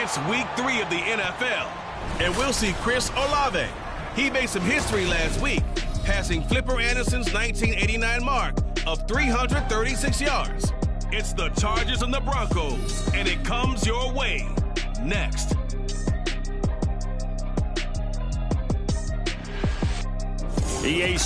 It's week 3 of the NFL, and we'll see Chris Olave. He made some history last week, passing Flipper Anderson's 1989 mark of 336 yards. It's the Chargers and the Broncos, and it comes your way next. EA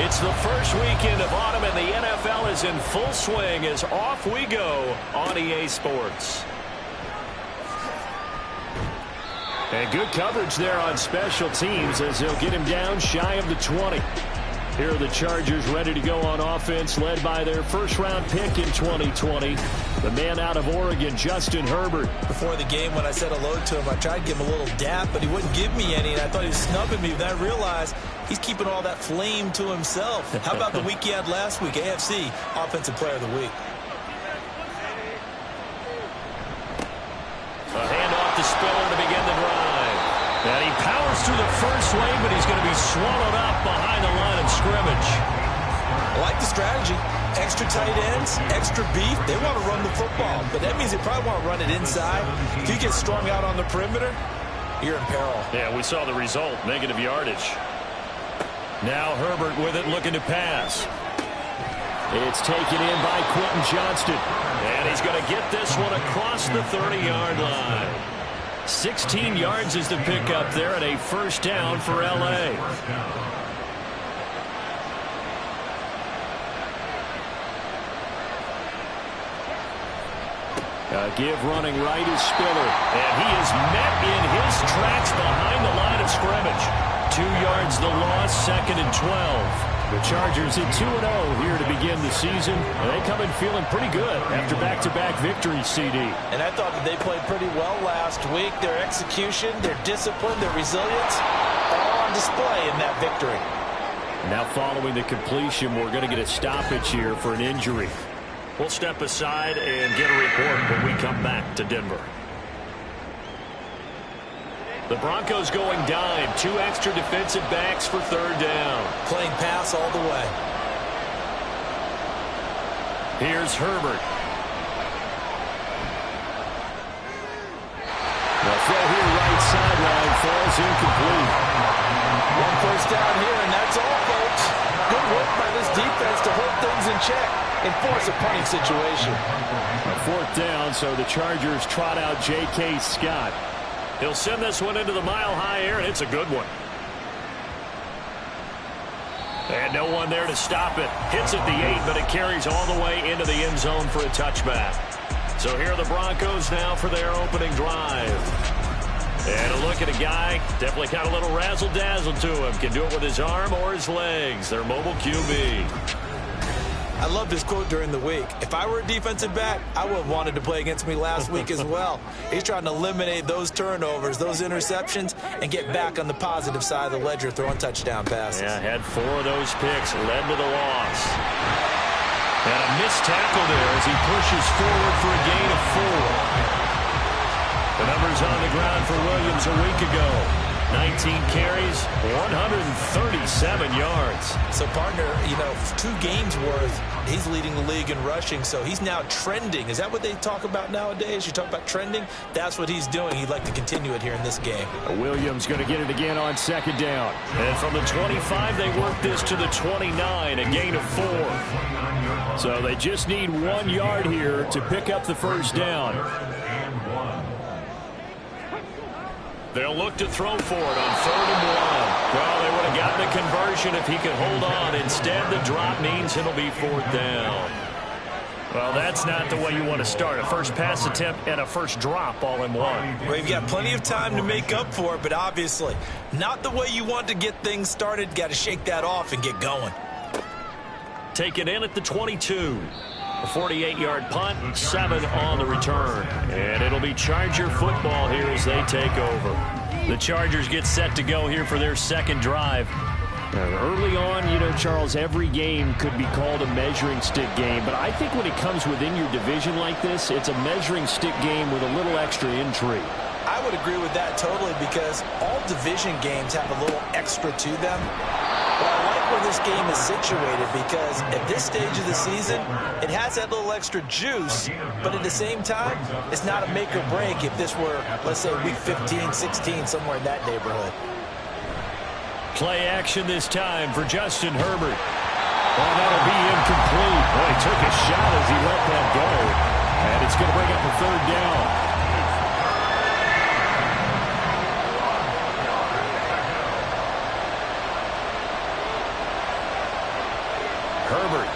It's the first weekend of autumn, and the NFL is in full swing as off we go on EA Sports. And good coverage there on special teams as they'll get him down shy of the 20. Here are the Chargers ready to go on offense, led by their first-round pick in 2020, the man out of Oregon, Justin Herbert. Before the game, when I said hello to him, I tried to give him a little dap, but he wouldn't give me any, and I thought he was snubbing me. Then I realized he's keeping all that flame to himself. How about the week he had last week? AFC Offensive Player of the Week. A handoff to Spiller to begin the drive. And he powers through the first lane, but he's going to be swallowed up behind the line of scrimmage. I like the strategy. Extra tight ends, extra beef. They want to run the football, but that means they probably want to run it inside. If you get strung out on the perimeter, you're in peril. Yeah, we saw the result, negative yardage. Now Herbert with it, looking to pass. It's taken in by Quentin Johnston. And he's going to get this one across the 30-yard line. 16 yards is the pickup there, and a first down for L.A. Give running right is Spiller. And he is met in his tracks behind the line of scrimmage. 2 yards the loss, 2nd and 12. The Chargers at 2-0 here to begin the season. And they come in feeling pretty good after back-to-back victories, CD. And I thought that they played pretty well last week. Their execution, their discipline, their resilience, all on display in that victory. Now following the completion, we're going to get a stoppage here for an injury. We'll step aside and get a report when we come back to Denver. The Broncos going dime. 2 extra defensive backs for 3rd down. Playing pass all the way. Here's Herbert. The throw here right sideline falls incomplete. 1 first down here, and that's all, folks. Good work by this defense to hold things in check and force a punting situation. A 4th down, so the Chargers trot out J.K. Scott. He'll send this one into the mile-high air, and it's a good one. And no one there to stop it. Hits at the 8, but it carries all the way into the end zone for a touchback. So here are the Broncos now for their opening drive. And a look at a guy, definitely got a little razzle-dazzle to him. Can do it with his arm or his legs. Their mobile QB. I love this quote during the week. If I were a defensive back, I would have wanted to play against me last week as well. He's trying to eliminate those turnovers, those interceptions, and get back on the positive side of the ledger, throwing touchdown passes. Yeah, had 4 of those picks, led to the loss. And a missed tackle there as he pushes forward for a gain of 4. The numbers on the ground for Williams a week ago. 19 carries, 137 yards. So, partner, 2 games worth, he's leading the league in rushing, so he's now trending. Is that what they talk about nowadays? You talk about trending? That's what he's doing. He'd like to continue it here in this game. Williams going to get it again on 2nd down. And from the 25, they work this to the 29, a gain of 4. So they just need 1 yard here to pick up the first down. They'll look to throw for it on 3rd and 1. Well, they would have gotten a conversion if he could hold on. Instead, the drop means it'll be 4th down. Well, that's not the way you want to start. A first pass attempt and a first drop all in one. Well, you've got plenty of time to make up for it, but obviously not the way you want to get things started. Got to shake that off and get going. Take it in at the 22. A 48-yard punt, 7 on the return. And it'll be Charger football here as they take over. The Chargers get set to go here for their second drive. Early on, Charles, every game could be called a measuring stick game. But I think when it comes within your division like this, it's a measuring stick game with a little extra intrigue. I would agree with that totally because all division games have a little extra to them. But I like where this game is situated because at this stage of the season, it has that little extra juice, but at the same time, it's not a make or break if this were, let's say, week 15, 16, somewhere in that neighborhood. Play action this time for Justin Herbert. Oh, that'll be incomplete. Boy, he took a shot as he let that go. And it's going to bring up a third down. Herbert.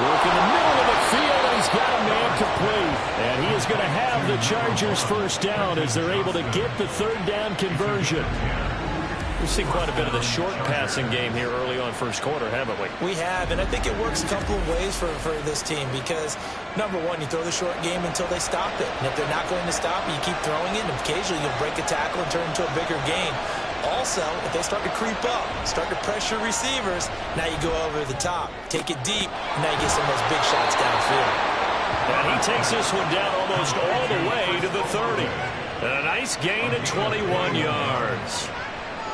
Work in the middle of the field, and he's got a man complete. And he is going to have the Chargers first down as they're able to get the third down conversion. We've seen quite a bit of the short passing game here early on first quarter, haven't we? We have, and I think it works a couple of ways for this team because, number one, you throw the short game until they stop it. And if they're not going to stop it, you keep throwing it, and occasionally you'll break a tackle and turn into a bigger gain. Also, if they start to creep up, start to pressure receivers, now you go over the top, take it deep, and now you get some of those big shots downfield. And he takes this one down almost all the way to the 30. And a nice gain of 21 yards.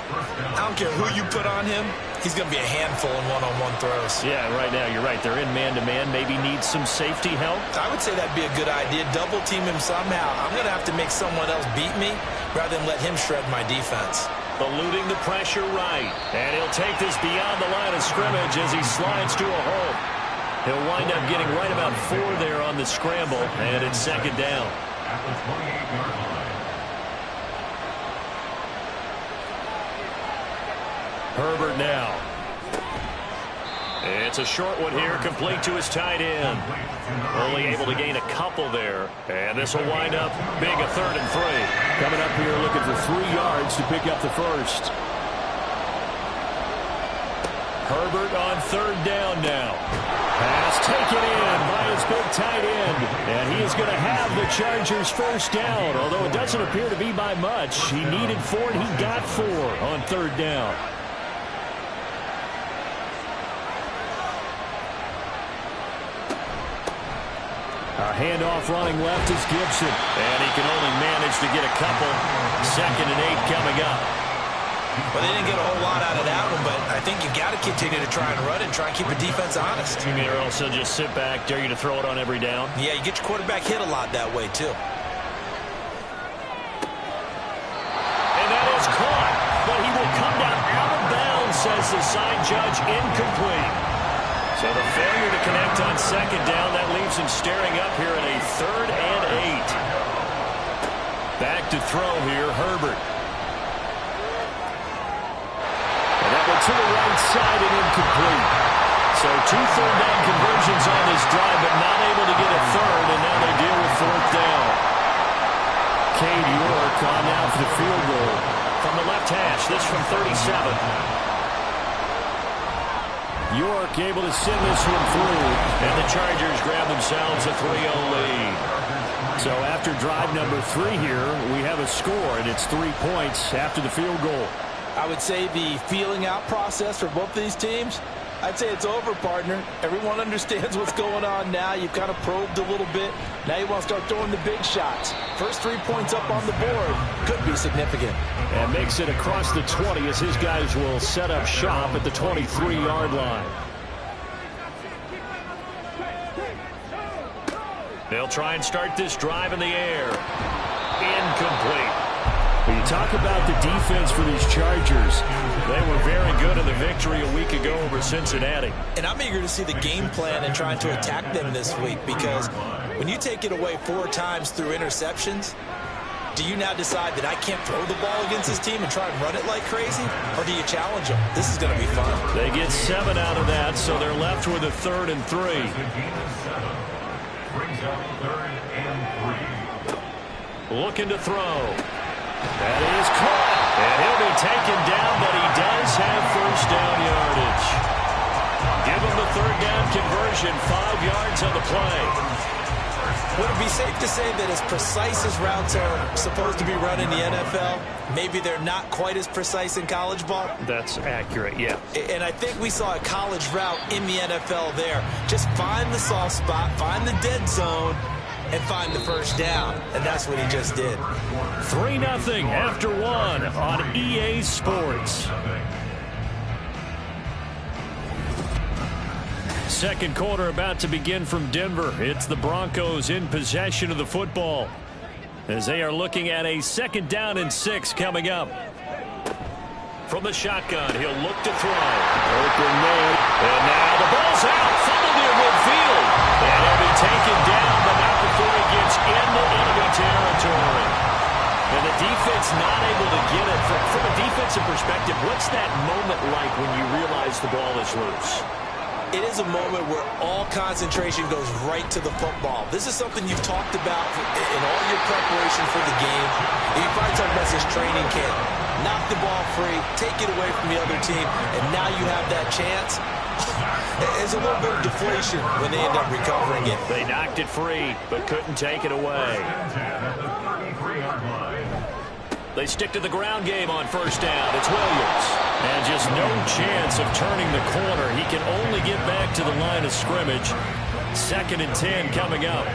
I don't care who you put on him, he's going to be a handful in one-on-one throws. Yeah, right now, you're right. They're in man-to-man, maybe need some safety help. I would say that'd be a good idea. Double team him somehow. I'm going to have to make someone else beat me rather than let him shred my defense. Eluding the pressure right. And he'll take this beyond the line of scrimmage as he slides to a hole. He'll wind up getting right about 4 there on the scramble, and it's second down. At the 28-yard line. Herbert now. It's a short one here, complete to his tight end. Only able to gain a couple there. And this will wind up big, a 3rd and 3. Coming up here looking for 3 yards to pick up the first. Herbert on 3rd down now. Pass taken in by his big tight end. And he is going to have the Chargers first down, although it doesn't appear to be by much. He needed 4 and he got 4 on 3rd down. A handoff running left is Gibson. And he can only manage to get a couple. 2nd and 8 coming up. Well, they didn't get a whole lot out of that one, but I think you got to continue to try and run and try and keep the defense honest. You mean or else they'll just sit back, dare you to throw it on every down? Yeah, you get your quarterback hit a lot that way, too. And that is caught, but he will come down out of bounds, says the side judge, incomplete. So the failure to connect on 2nd down, that leaves him staring up here in a 3rd and 8. Back to throw here, Herbert. And that one to the right side and incomplete. So 2 third down conversions on this drive, but not able to get a 3rd, and now they deal with 4th down. Cade York on now for the field goal. From the left hash, this from 37. York able to send this one through. And the Chargers grab themselves a 3-0 lead. So after drive number 3 here, we have a score, and it's 3 points after the field goal. I would say the feeling out process for both these teams, I'd say it's over, partner. Everyone understands what's going on now. You've kind of probed a little bit. Now you want to start throwing the big shots. First 3 points up on the board could be significant. And makes it across the 20 as his guys will set up shop at the 23-yard line. They'll try and start this drive in the air. Incomplete. When you talk about the defense for these Chargers, they were very good in the victory a week ago over Cincinnati. And I'm eager to see the game plan and trying to attack them this week because when you take it away 4 times through interceptions, do you now decide that I can't throw the ball against this team and try and run it like crazy? Or do you challenge them? This is going to be fun. They get 7 out of that, so they're left with a 3rd and 3. Looking to throw. That is caught. And he'll be taken down, but he does have first down yardage. Give him the 3rd down conversion, 5 yards on the play. Would it be safe to say that as precise as routes are supposed to be run in the NFL, maybe they're not quite as precise in college ball? That's accurate, yeah. And I think we saw a college route in the NFL there. Just find the soft spot, find the dead zone, and find the first down. And that's what he just did. 3-0 after one on EA Sports. Second quarter about to begin from Denver. It's the Broncos in possession of the football as they are looking at a 2nd down and 6 coming up. From the shotgun, he'll look to throw. Open man. And now the ball's out. Fumbled near midfield. And he'll be taken down, but not before he gets into enemy territory. And the defense not able to get it. From a defensive perspective, what's that moment like when you realize the ball is loose? It is a moment where all concentration goes right to the football. This is something you've talked about in all your preparation for the game. And you probably talked about this training camp. Knock the ball free, take it away from the other team, and now you have that chance. There's a little bit of deflation when they end up recovering it. They knocked it free, but couldn't take it away. They stick to the ground game on 1st down. It's Williams. And just no chance of turning the corner. He can only get back to the line of scrimmage. 2nd and 10 coming up.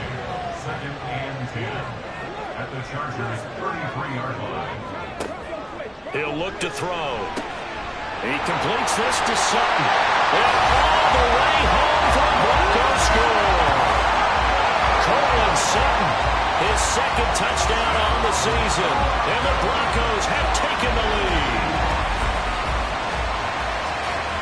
2nd and 10 at the Chargers' 33-yard line. He'll look to throw. He completes this to Sutton. And all the way home for the Broncos score. Cortland Sutton, his 2nd touchdown on the season. And the Broncos have taken the lead.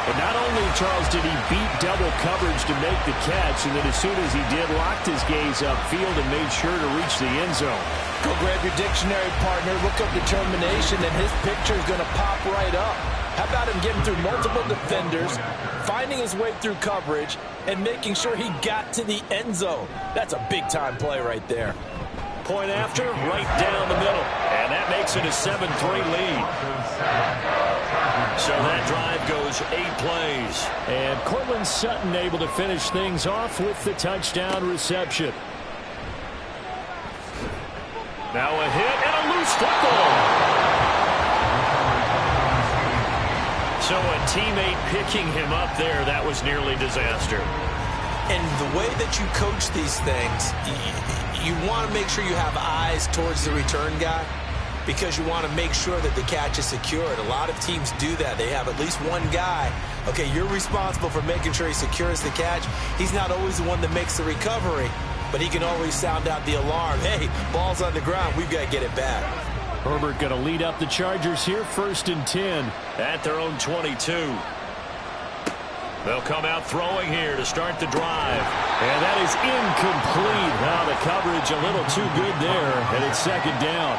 But not only, Charles, did he beat double coverage to make the catch, and then as soon as he did, locked his gaze upfield and made sure to reach the end zone. Go grab your dictionary, partner. Look up determination, and his picture is going to pop right up. How about him getting through multiple defenders, finding his way through coverage, and making sure he got to the end zone? That's a big-time play right there. Point after, right down the middle. And that makes it a 7-3 lead. So that drive goes 8 plays. And Cortland Sutton able to finish things off with the touchdown reception. Now a hit and a loose football. So a teammate picking him up there, that was nearly disaster. And the way that you coach these things, you want to make sure you have eyes towards the return guy because you want to make sure that the catch is secured. A lot of teams do that. They have at least one guy. Okay, you're responsible for making sure he secures the catch. He's not always the one that makes the recovery, but he can always sound out the alarm. Hey, ball's on the ground. We've got to get it back. Herbert going to lead up the Chargers here, 1st and 10 at their own 22. They'll come out throwing here to start the drive. And that is incomplete. Now the coverage a little too good there, and it's 2nd down.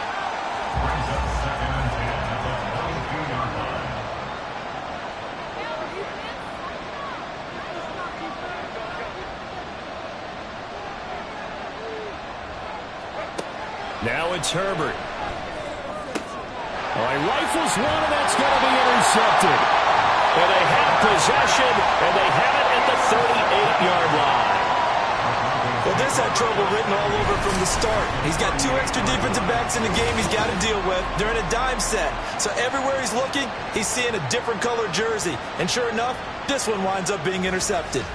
Now it's Herbert. All right, rifles one, and that's going to be intercepted. And they have possession, and they have it at the 38-yard line. Well, this had trouble written all over from the start. He's got 2 extra defensive backs in the game he's got to deal with. They're in a dime set. So everywhere he's looking, he's seeing a different color jersey. And sure enough, this one winds up being intercepted.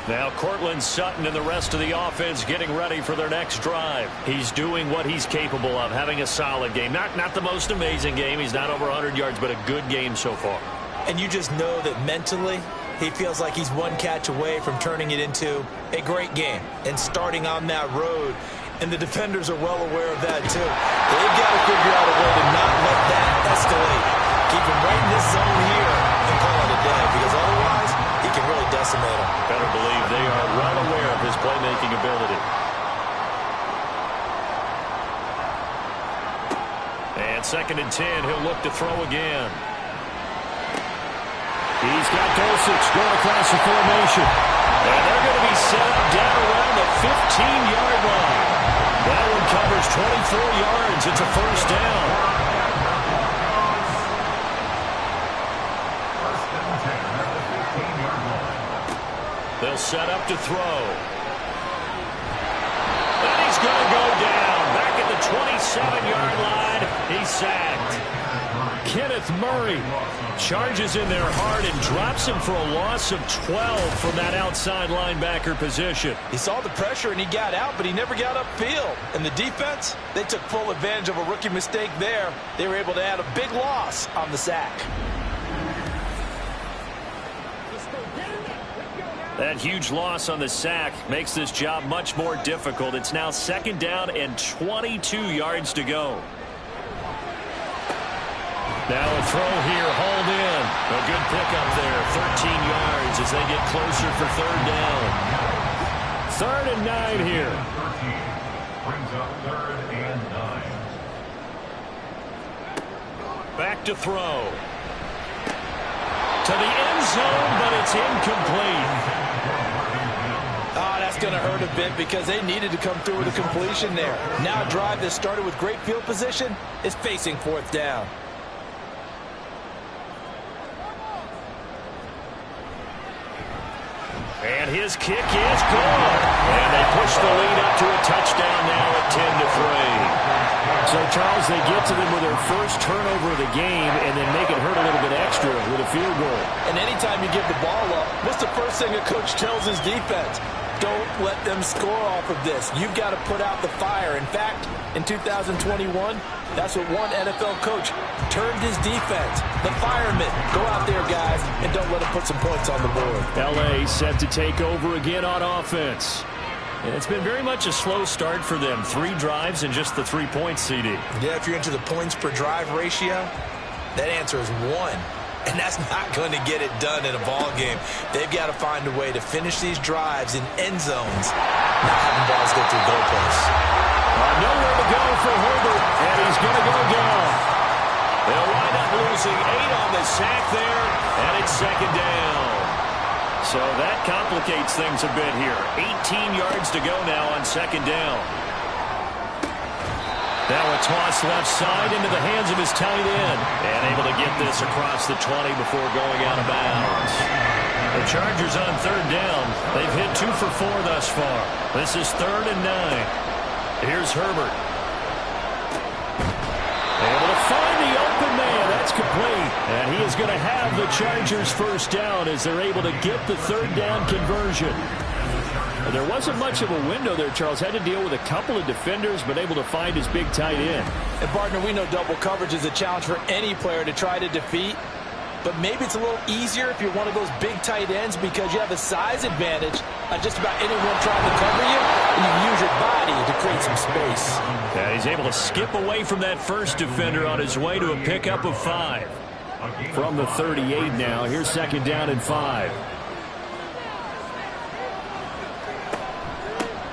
Now Cortland Sutton and the rest of the offense getting ready for their next drive. He's doing what he's capable of, having a solid game. Not the most amazing game. He's not over 100 yards, but a good game so far. And you just know that mentally, he feels like he's one catch away from turning it into a great game and starting on that road. And the defenders are well aware of that, too. They've got to figure out a way to not let that escalate. Keep him right in this zone here and call it a day, because otherwise, he can really decimate him. Better believe they are well aware of his playmaking ability. And 2nd and 10, he'll look to throw again. He's got Dulcich going across the formation. And they're going to be set up down around the 15-yard line. That one covers 24 yards. It's a 1st down. They'll set up to throw. going to go down. Back at the 27-yard line, he's sacked. Kenneth Murray charges in there hard and drops him for a loss of 12 from that outside linebacker position. He saw the pressure and he got out, but he never got upfield. And the defense, they took full advantage of a rookie mistake there. They were able to add a big loss on the sack. That huge loss on the sack makes this job much more difficult. It's now 2nd down and 22 yards to go. Now a throw here, hauled in. A good pickup there, 13 yards as they get closer for 3rd down. 3rd and 9 here. 13 brings up 3rd and 9. Back to throw. To the end zone, but it's incomplete. Oh, that's going to hurt a bit because they needed to come through with a completion there. Now a drive that started with great field position is facing 4th down. And his kick is good. And they push the lead up to a touchdown now at 10-3. So, Charles, they get to them with their first turnover of the game and then make it hurt a little bit extra with a field goal. And anytime you give the ball up, what's the first thing a coach tells his defense? Don't let them score off of this. You've got to put out the fire. In fact, in 2021, that's what one NFL coach turned his defense. The firemen. Go out there, guys, and don't let them put some points on the board. L.A. set to take over again on offense. And it's been very much a slow start for them. 3 drives and just the 3 points, CD. Yeah, if you're into the points per drive ratio, that answer is 1. And that's not going to get it done in a ball game. They've got to find a way to finish these drives in end zones, not having balls go through goalposts. Nowhere to go for Herbert, and he's going to go down. They'll wind up losing 8 on the sack there, and it's 2nd down. So that complicates things a bit here. 18 yards to go now on 2nd down. Now a toss left side into the hands of his tight end. And able to get this across the 20 before going out of bounds. The Chargers on 3rd down. They've hit 2 for 4 thus far. This is 3rd and 9. Here's Herbert. Able to find the open man. That's complete. And he is going to have the Chargers first down as they're able to get the 3rd down conversion. There wasn't much of a window there, Charles. Had to deal with a couple of defenders, but able to find his big tight end. And, partner, we know double coverage is a challenge for any player to try to defeat. But maybe it's a little easier if you're one of those big tight ends because you have a size advantage on just about anyone trying to cover you. And you can use your body to create some space. Yeah, he's able to skip away from that first defender on his way to a pickup of 5. From the 38 now. Here's 2nd down and 5.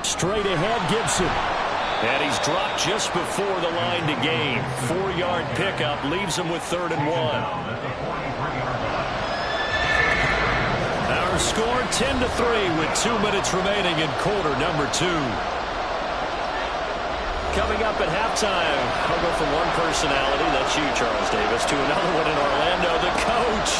Straight ahead, Gibson. And he's dropped just before the line to gain. 4-yard pickup leaves him with 3rd and 1. Our score 10-3 with 2 minutes remaining in quarter number 2. Coming up at halftime, I'll go from one personality, that's you, Charles Davis, to another one in Orlando, the coach.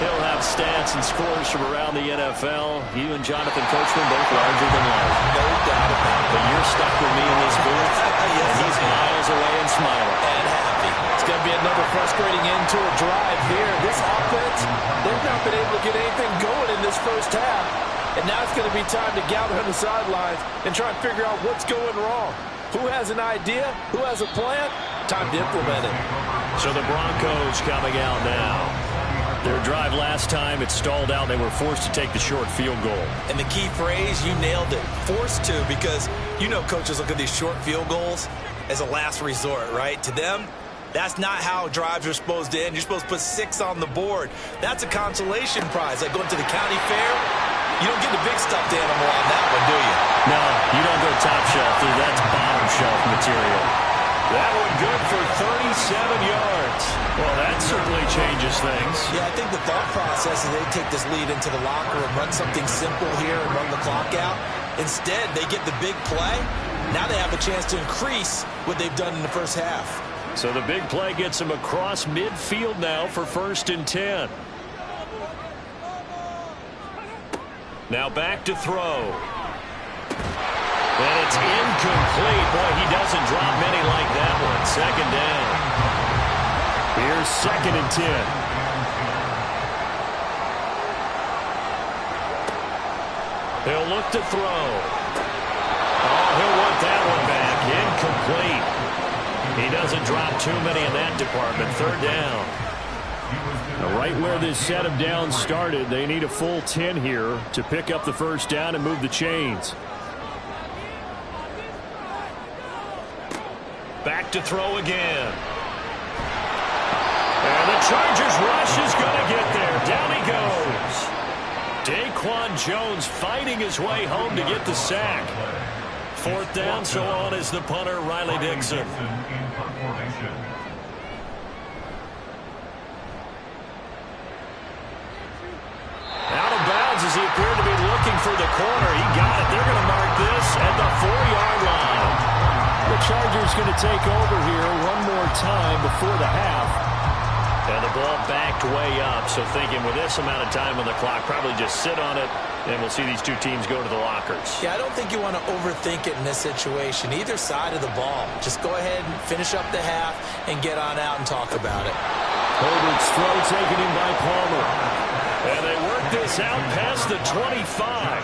He'll have stats and scores from around the NFL. You and Jonathan Coachman both larger than life. No doubt about it. But you're stuck with me in this booth. Yes, and he's miles away and smiling. And happy. It's going to be another frustrating end to a drive here. This offense, they've not been able to get anything going in this first half. And now it's going to be time to gather on the sidelines and try and figure out what's going wrong. Who has an idea? Who has a plan? Time to implement it. So the Broncos coming out now. Their drive last time, it stalled out. They were forced to take the short field goal. And the key phrase, you nailed it. Forced to, because you know coaches look at these short field goals as a last resort, right? To them, that's not how drives are supposed to end. You're supposed to put 6 on the board. That's a consolation prize. Like going to the county fair, you don't get the big stuffed animal on that one, do you? No, you don't go top shelf. That's bottom shelf material. That one good for 37 yards. Well, that certainly changes things. Yeah, I think the thought process is they take this lead into the locker room, run something simple here and run the clock out. Instead, they get the big play. Now they have a chance to increase what they've done in the first half. So the big play gets them across midfield now for 1st and 10. Now back to throw. And it's incomplete. Boy, he doesn't drop many like that one. Second down. Here's 2nd and 10. He'll look to throw. Oh, he'll want that one back. Incomplete. He doesn't drop too many in that department. 3rd down. Right where this set of downs started, they need a full 10 here to pick up the 1st down and move the chains. Back to throw again. And the Chargers rush is going to get there. Down he goes. Daquan Jones fighting his way home to get the sack. 4th down, so on is the punter, Riley Dixon. Out of bounds as he appeared to be looking for the corner. He got it. They're going to mark this at the 4-yard line. The Chargers going to take over here one more time before the half. And the ball backed way up, so thinking with this amount of time on the clock, probably just sit on it, and we'll see these two teams go to the lockers. Yeah, I don't think you want to overthink it in this situation, either side of the ball. Just go ahead and finish up the half and get on out and talk about it. Herbert's throw taken in by Palmer. And they work this out past the 25.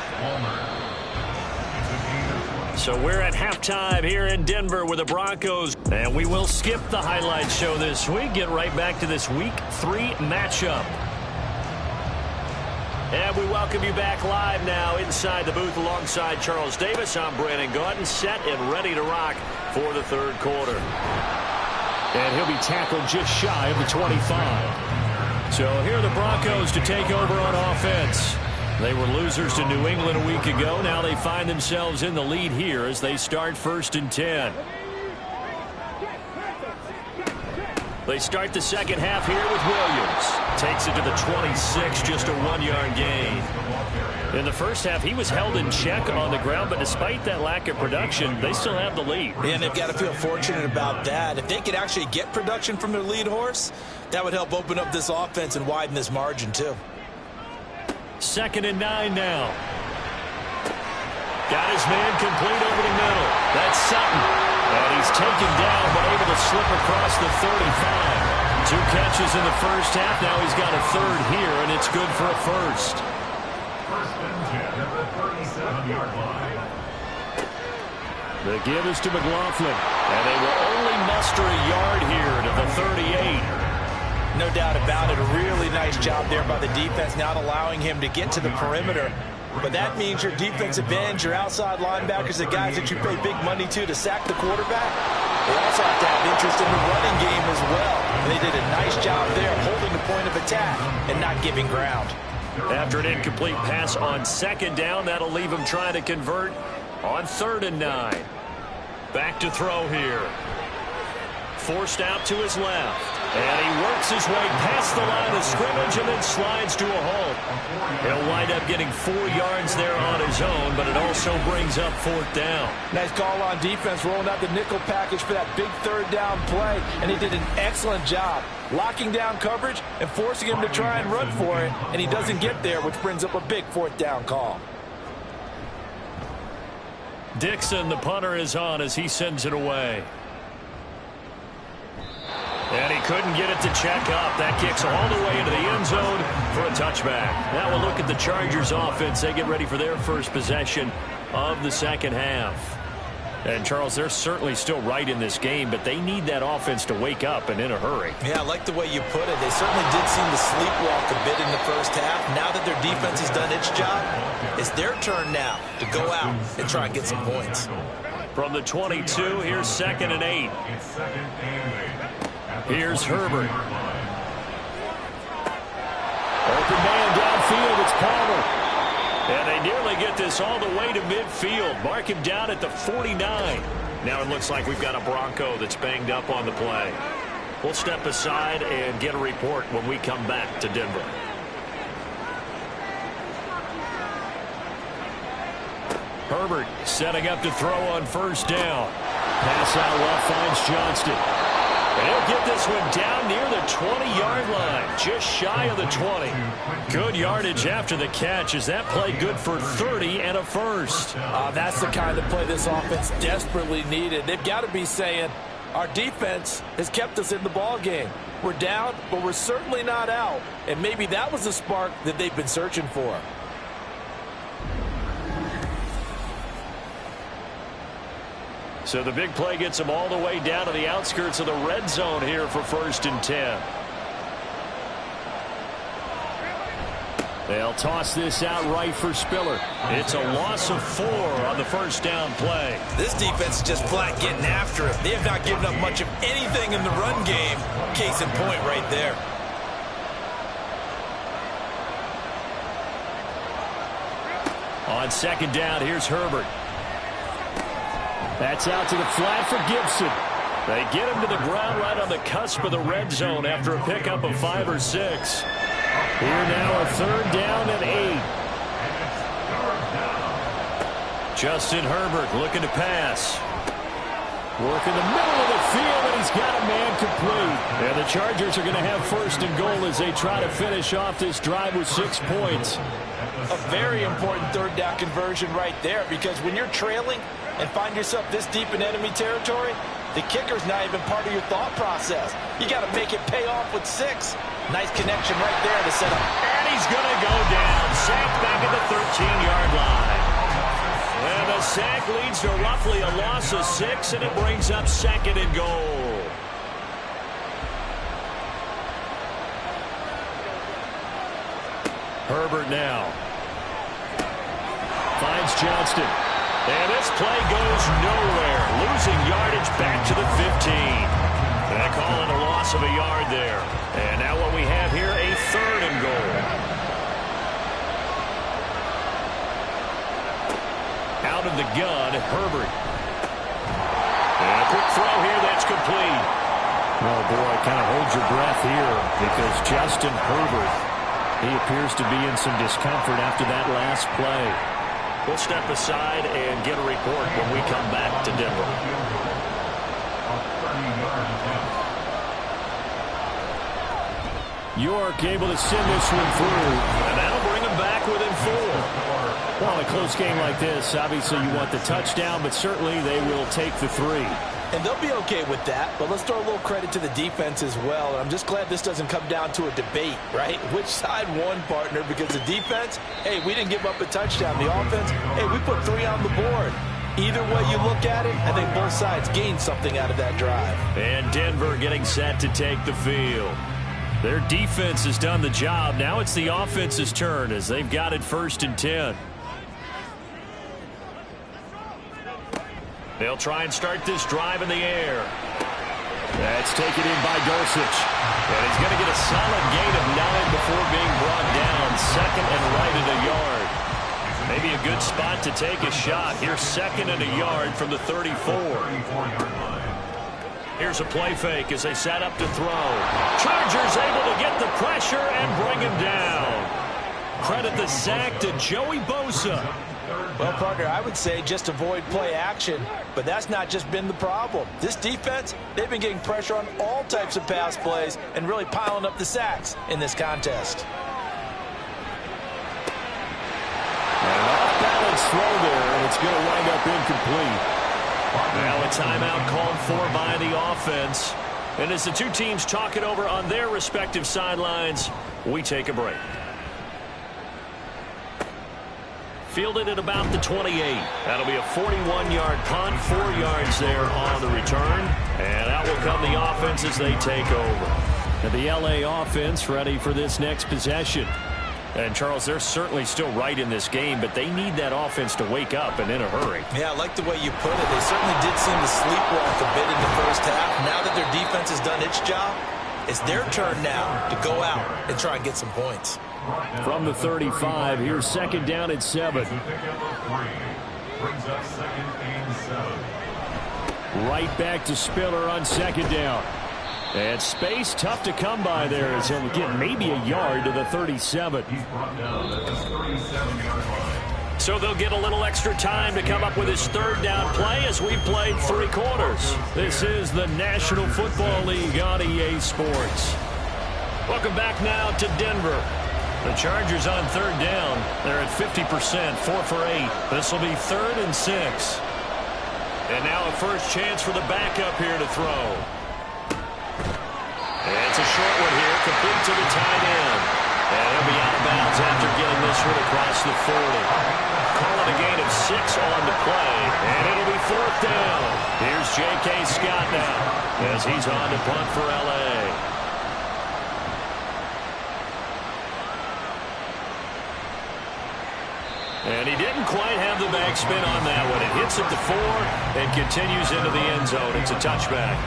So we're at halftime here in Denver with the Broncos. And we will skip the highlight show this week. Get right back to this Week 3 matchup. And we welcome you back live now inside the booth alongside Charles Davis. I'm Brandon Gaudin, set and ready to rock for the 3rd quarter. And he'll be tackled just shy of the 25. So here are the Broncos to take over on offense. They were losers to New England a week ago. Now they find themselves in the lead here as they start 1st and 10. They start the 2nd half here with Williams. Takes it to the 26, just a 1-yard gain. In the 1st half, he was held in check on the ground, but despite that lack of production, they still have the lead. And they've got to feel fortunate about that. If they could actually get production from their lead horse, that would help open up this offense and widen this margin, too. 2nd and 9 now. Got his man complete over the middle. That's Sutton. And he's taken down, but able to slip across the 35. 2 catches in the 1st half. Now he's got a 3rd here, and it's good for a 1st. 1st and 10 at the 37-yard line. The give is to McLaughlin. And they will only muster a yard here to the 38. No doubt about it. A really nice job there by the defense, not allowing him to get to the perimeter. But that means your defensive ends, your outside linebackers, the guys that you pay big money to sack the quarterback, they also have to have interest in the running game as well. And they did a nice job there holding the point of attack and not giving ground. After an incomplete pass on 2nd down, that'll leave him trying to convert on 3rd and 9. Back to throw here. Forced out to his left. And he works his way past the line of scrimmage and then slides to a halt. He'll wind up getting 4 yards there on his own, but it also brings up 4th down. Nice call on defense, rolling out the nickel package for that big 3rd down play, and he did an excellent job locking down coverage and forcing him to try and run for it, and he doesn't get there, which brings up a big 4th down call. Dixon, the punter, is on as he sends it away. And he couldn't get it to check up. That kicks all the way into the end zone for a touchback. Now we'll look at the Chargers offense. They get ready for their 1st possession of the 2nd half. And, Charles, they're certainly still right in this game, but they need that offense to wake up and in a hurry. Yeah, I like the way you put it. They certainly did seem to sleepwalk a bit in the 1st half. Now that their defense has done its job, it's their turn now to go out and try and get some points. From the 22, here's 2nd and 8. It's 2nd and 8. Here's Herbert. Open man downfield, it's Palmer. And they nearly get this all the way to midfield. Mark him down at the 49. Now it looks like we've got a Bronco that's banged up on the play. We'll step aside and get a report when we come back to Denver. Herbert setting up to throw on 1st down. Pass out well, finds Johnston. And he'll get this one down near the 20-yard line, just shy of the 20. Good yardage after the catch. Is that play good for 30 and a first? That's the kind of play this offense desperately needed. They've got to be saying, our defense has kept us in the ball game. We're down, but we're certainly not out. And maybe that was the spark that they've been searching for. So the big play gets them all the way down to the outskirts of the red zone here for 1st and 10. They'll toss this out right for Spiller. It's a loss of 4 on the first down play. This defense is just flat getting after it. They have not given up much of anything in the run game. Case in point right there. On 2nd down, here's Herbert. That's out to the flat for Gibson. They get him to the ground right on the cusp of the red zone after a pickup of 5 or 6. Here now a 3rd down and 8. Justin Herbert looking to pass. Working the middle of the field, and he's got a man complete. And the Chargers are going to have 1st and goal as they try to finish off this drive with 6 points. A very important 3rd down conversion right there, because when you're trailing and find yourself this deep in enemy territory, the kicker's not even part of your thought process. You got to make it pay off with 6. Nice connection right there to set up. And he's going to go down. Sacked back at the 13-yard line. And the sack leads to roughly a loss of 6, and it brings up 2nd and goal. Herbert now. Finds Johnston. And this play goes nowhere. Losing yardage back to the 15. And they call it a loss of a yard there. And now what we have here, a 3rd and goal. Out of the gun, Herbert. And a quick throw here that's complete. Oh, boy, kind of hold your breath here because Justin Herbert, he appears to be in some discomfort after that last play. We'll step aside and get a report when we come back to Denver. York able to send this one through. And that'll bring him back within 4. Well, in a close game like this, obviously you want the touchdown, but certainly they will take the 3. And they'll be okay with that, but let's throw a little credit to the defense as well. And I'm just glad this doesn't come down to a debate, right? Which side won, partner? Because the defense, hey, we didn't give up a touchdown. The offense, hey, we put 3 on the board. Either way you look at it, I think both sides gained something out of that drive. And Denver getting set to take the field. Their defense has done the job. Now it's the offense's turn as they've got it 1st and 10. They'll try and start this drive in the air. That's taken in by Dulcich. And he's going to get a solid gain of 9 before being brought down. 2nd and right at a yard. Maybe a good spot to take a shot. Here's 2nd and a yard from the 34. Here's a play fake as they set up to throw. Chargers able to get the pressure and bring him down. Credit the sack to Joey Bosa. Well, partner, I would say just avoid play action, but that's not just been the problem. This defense, they've been getting pressure on all types of pass plays and really piling up the sacks in this contest. An off-balance throw there, and it's going to wind up incomplete. Now a timeout called for by the offense. And as the two teams talk it over on their respective sidelines, we take a break. Fielded at about the 28. That'll be a 41-yard punt, 4 yards there on the return. And out will come the offense as they take over. And the L.A. offense ready for this next possession. And, Charles, they're certainly still right in this game, but they need that offense to wake up and in a hurry. Yeah, I like the way you put it. They certainly did seem to sleepwalk a bit in the first half. Now that their defense has done its job, it's their turn now to go out and try and get some points. From the 35, here's 2nd down and 7. Right back to Spiller on 2nd down. And space tough to come by there as he'll get maybe a yard to the 37. So they'll get a little extra time to come up with his third down play as we played 3 quarters. This is the National Football League on EA Sports. Welcome back now to Denver. The Chargers on third down. They're at 50%, 4 for 8. This will be 3rd and 6. And now a first chance for the backup here to throw. And it's a short one here, complete to the tight end. And he'll be out of bounds after getting this one across the 40. Call it a gain of 6 on the play, and it'll be 4th down. Here's J.K. Scott now as he's on to punt for L.A. And he didn't quite have the backspin on that one. It hits at the 4 and continues into the end zone. It's a touchback.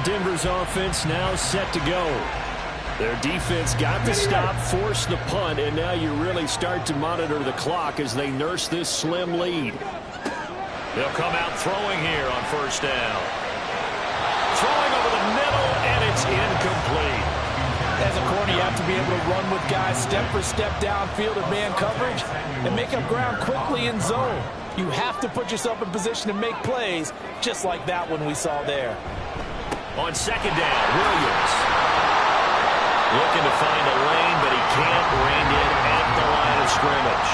Denver's offense now set to go. Their defense got the stop, forced the punt, and now you really start to monitor the clock as they nurse this slim lead. They'll come out throwing here on first down. Throwing over the middle, and it's incomplete. As a corner, you have to be able to run with guys step for step downfield in man coverage and make up ground quickly in zone. You have to put yourself in position to make plays, just like that one we saw there. On second down, Williams. Looking to find a lane, but he can't rein in at the line of scrimmage.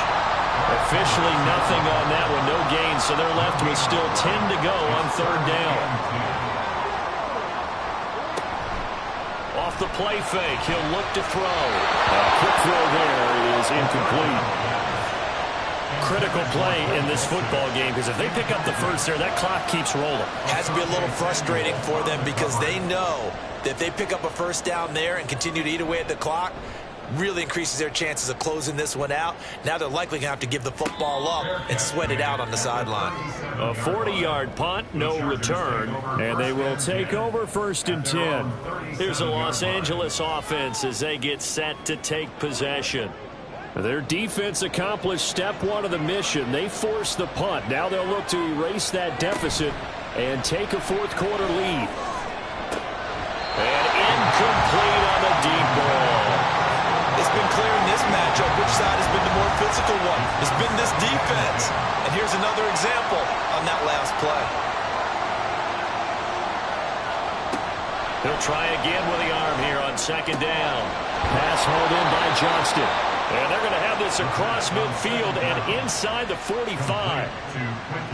Officially nothing on that one, no gain, so they're left with still 10 to go on third down. Off the play fake, he'll look to throw. A quick throw there is incomplete. Critical play in this football game, because if they pick up the first there, that clock keeps rolling. Has to be a little frustrating for them because they know that if they pick up a first down there and continue to eat away at the clock, really increases their chances of closing this one out. Now they're likely going to have to give the football up and sweat it out on the sideline. A 40-yard punt, no return, and they will take over 1st and 10. Here's the Los Angeles offense as they get set to take possession. Their defense accomplished step 1 of the mission. They forced the punt. Now they'll look to erase that deficit and take a 4th quarter lead. And incomplete on the deep ball. It's been clear in this matchup which side has been the more physical one. It's been this defense. And here's another example on that last play. He'll try again with the arm here on second down. Pass hauled in by Johnston. And they're going to have this across midfield and inside the 45.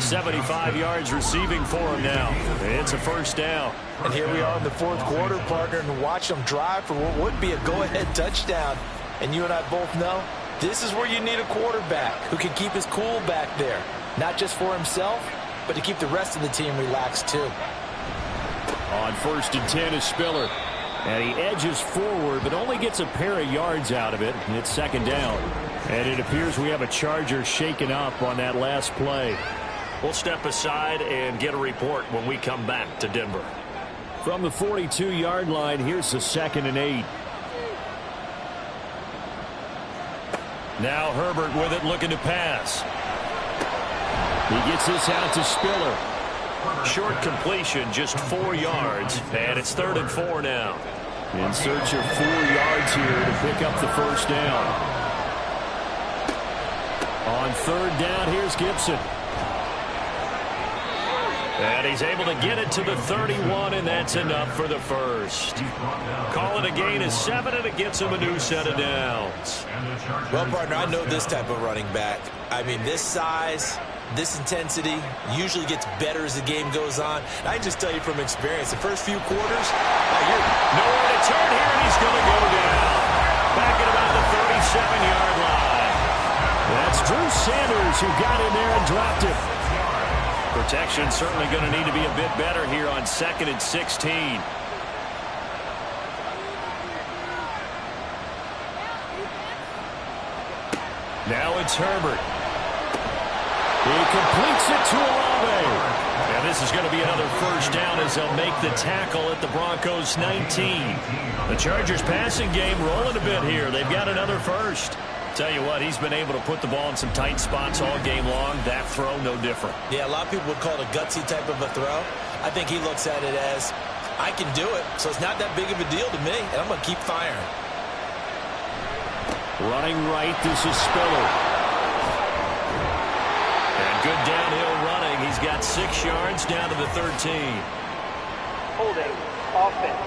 75 yards receiving for him now. It's a first down. And here we are in the 4th quarter, partner, and watch them drive for what would be a go-ahead touchdown. And you and I both know this is where you need a quarterback who can keep his cool back there. Not just for himself, but to keep the rest of the team relaxed too. On 1st and 10 is Spiller. And he edges forward, but only gets a pair of yards out of it. It's 2nd down. And it appears we have a Charger shaken up on that last play. We'll step aside and get a report when we come back to Denver. From the 42-yard line, here's the 2nd and 8. Now Herbert with it, looking to pass. He gets this out to Spiller. Short completion, just 4 yards, and it's 3rd and 4 now. In search of 4 yards here to pick up the first down. On 3rd down, here's Gibson. And he's able to get it to the 31, and that's enough for the first. Call it a gain of 7, and it gets him a new set of downs. Well, partner, I know this type of running back. I mean, this size, this intensity usually gets better as the game goes on. I can just tell you from experience, the first few quarters, you're nowhere to turn here, and he's going to go down. Back at about the 37-yard line. That's Drew Sanders who got in there and dropped it. Protection certainly going to need to be a bit better here on 2nd and 16. Now it's Herbert. He completes it to Olave. And this is going to be another first down as they'll make the tackle at the Broncos 19. The Chargers passing game rolling a bit here. They've got another first. Tell you what, he's been able to put the ball in some tight spots all game long. That throw, no different. Yeah, a lot of people would call it a gutsy type of a throw. I think he looks at it as, I can do it, so it's not that big of a deal to me, and I'm going to keep firing. Running right, this is Spiller. Good downhill running. He's got 6 yards down to the 13. Holding offense.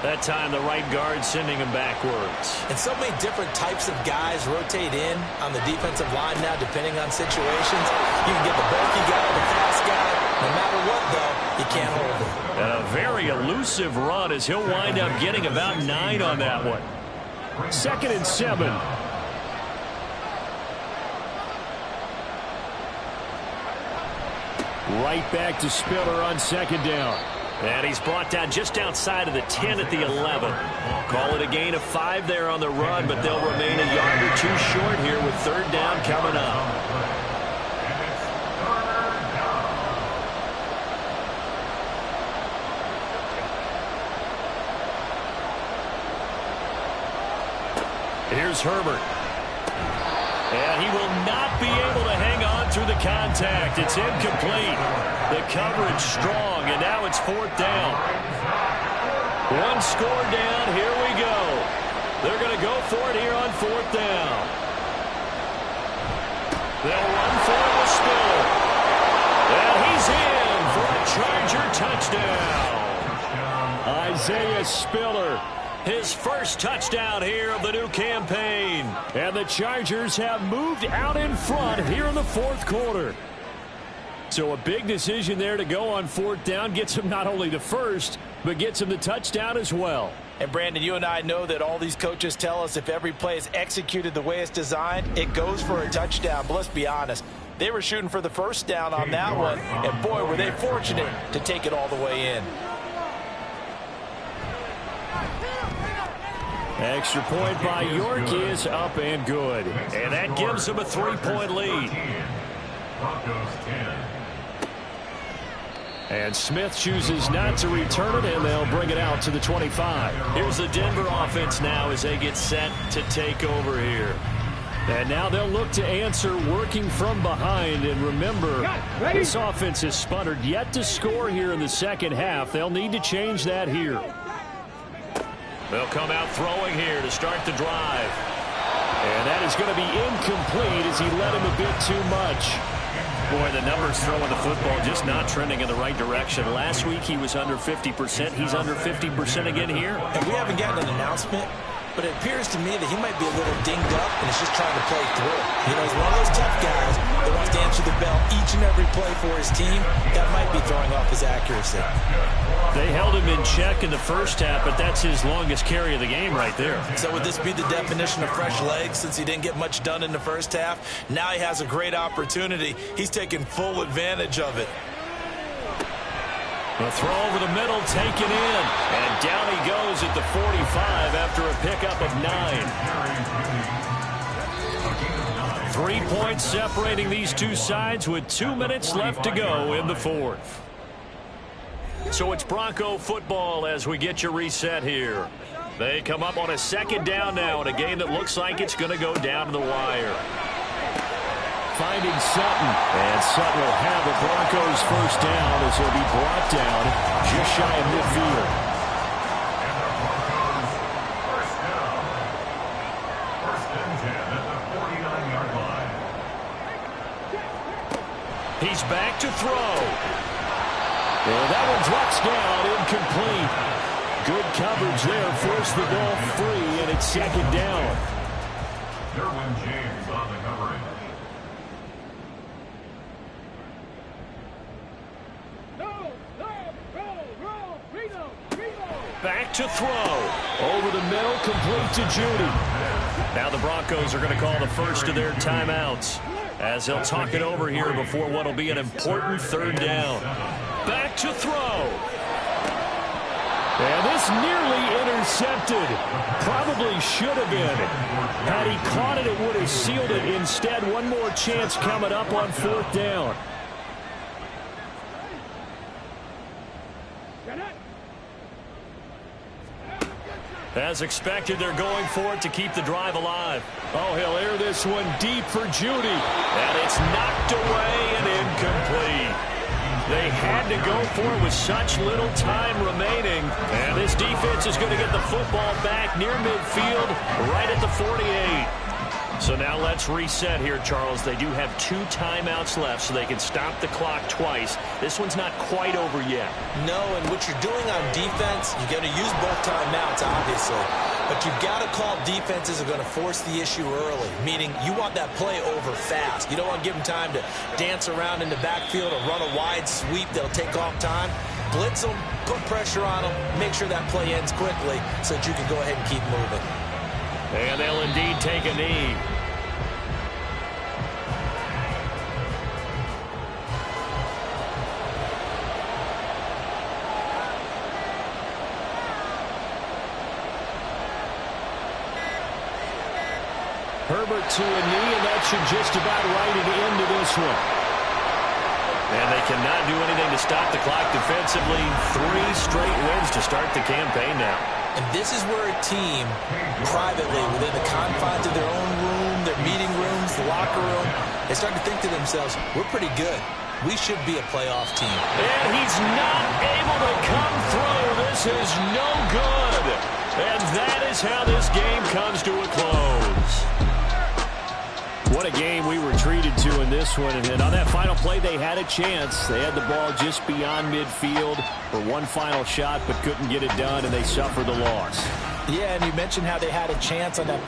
That time the right guard sending him backwards. And so many different types of guys rotate in on the defensive line now, depending on situations. You can get the bulky guy, the fast guy. No matter what, though, you can't hold him. And a very elusive run as he'll wind up getting about 9 on that one. 2nd and 7. Right back to Spiller on 2nd down. And he's brought down just outside of the 10 at the 11. Call it a gain of 5 there on the run, but they'll remain a yard or 2 short here with 3rd down coming up. Here's Herbert. And he will not be able to hang on through the contact. It's incomplete. The coverage strong, and now it's 4th down. 1 score down. Here we go. They're going to go for it here on 4th down. They'll run for it with Spiller. And he's in for a Charger touchdown. Isaiah Spiller. His first touchdown here of the new campaign. And the Chargers have moved out in front here in the 4th quarter. So a big decision there to go on 4th down. Gets him not only the first, but gets him the touchdown as well. And, Brandon, you and I know that all these coaches tell us if every play is executed the way it's designed, it goes for a touchdown. But let's be honest. They were shooting for the first down on that one. And, boy, were they fortunate to take it all the way in. Extra point by York is up and good. And that gives them a 3-point lead. Broncos 10. And Smith chooses not to return it, and they'll bring it out to the 25. Here's the Denver offense now as they get set to take over here. And now they'll look to answer working from behind. And remember, this offense has sputtered yet to score here in the second half. They'll need to change that here. They'll come out throwing here to start the drive. And that is going to be incomplete as he led him a bit too much. Boy, the numbers throwing the football just not trending in the right direction. Last week he was under 50%. He's under 50% again here. And we haven't gotten an announcement, but it appears to me that he might be a little dinged up and is just trying to play through. You know, he's one of those tough guys that wants to answer the bell each and every play for his team. That might be throwing off his accuracy. They held him in check in the first half, but that's his longest carry of the game right there. So would this be the definition of fresh legs since he didn't get much done in the first half? Now he has a great opportunity. He's taking full advantage of it. The throw over the middle taken in. And down he goes at the 45 after a pickup of 9. 3 points separating these two sides with 2 minutes left to go in the 4th. So it's Bronco football as we get you reset here. They come up on a 2nd down now in a game that looks like it's going to go down to the wire. Finding Sutton, and Sutton will have the Broncos first down as he'll be brought down just shy of midfield. And the Broncos first down. 1st and 10 at the 49-yard line. He's back to throw. And that one drops down, incomplete. Good coverage there, forced the ball free, and it's 2nd down. Derwin James on the coverage. Back to throw. Over the middle, complete to Judy. Now the Broncos are going to call the first of their timeouts as they'll talk it over here before what will be an important 3rd down. Back to throw. And this nearly intercepted. Probably should have been. Had he caught it, it would have sealed it. Instead, one more chance coming up on 4th down. As expected, they're going for it to keep the drive alive. Oh, he'll air this one deep for Judy. And it's knocked away and incomplete. They had to go for it with such little time remaining. And this defense is going to get the football back near midfield, right at the 48. So now let's reset here, Charles. They do have 2 timeouts left, so they can stop the clock twice. This one's not quite over yet. No, and what you're doing on defense, you're going to use both timeouts, obviously. But you've got to call defenses that are going to force the issue early, meaning you want that play over fast. You don't want to give them time to dance around in the backfield or run a wide sweep that'll take off time. Blitz them, put pressure on them, make sure that play ends quickly so that you can go ahead and keep moving. And they'll indeed take a knee. Herbert to a knee, and that should just about write it into this one. And they cannot do anything to stop the clock defensively. 3 straight wins to start the campaign now. And this is where a team, privately, within the confines of their own room, their meeting rooms, the locker room, they start to think to themselves, we're pretty good. We should be a playoff team. And he's not able to come through. This is no good. And that is how this game comes to a close. What a game we were treated to in this one. And on that final play, they had a chance. They had the ball just beyond midfield for one final shot, but couldn't get it done, and they suffered the loss. Yeah, and you mentioned how they had a chance on that